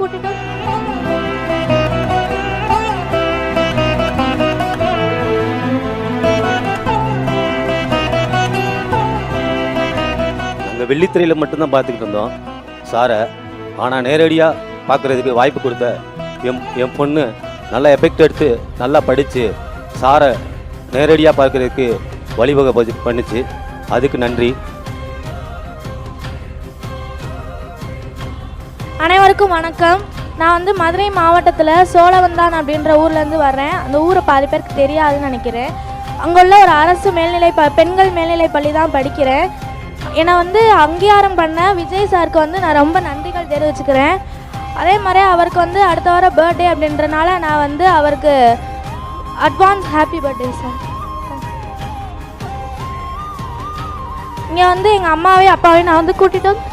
கூட்டிட்டு நாங்கள் வெள்ளித்திரையில் மட்டும்தான் பார்த்துக்கிட்டு இருந்தோம் சாரை. ஆனால் நேரடியாக பார்க்குறதுக்கு வாய்ப்பு கொடுத்த என் பொண்ணு நல்லா எஃபெக்ட் எடுத்து நல்லா படித்து சாரை நேரடியாக பார்க்குறதுக்கு வழிவகை பண்ணிச்சு. அதுக்கு நன்றி. அனைவருக்கும் வணக்கம். நான் வந்து மதுரை மாவட்டத்தில் சோழவந்தான் அப்படின்ற ஊர்லேருந்து வர்றேன். அந்த ஊரை பாதி பேருக்கு தெரியாதுன்னு நினைக்கிறேன். அங்கே உள்ள ஒரு அரசு பெண்கள் மேல்நிலை பள்ளி தான் படிக்கிறேன். என்னை வந்து அங்கீகாரம் பண்ண விஜய் சாருக்கு வந்து நான் ரொம்ப நன்றிகள் தெரிவிச்சுக்கிறேன். அதே மாதிரி அவருக்கு வந்து அடுத்த வாரம் பர்த்டே அப்படின்றனால நான் வந்து அவருக்கு அட்வான்ஸ் ஹாப்பி பர்த்டே சார். இங்கே வந்து எங்கள் அம்மாவையும் அப்பாவையும் நான் வந்து கூட்டிகிட்டு வந்து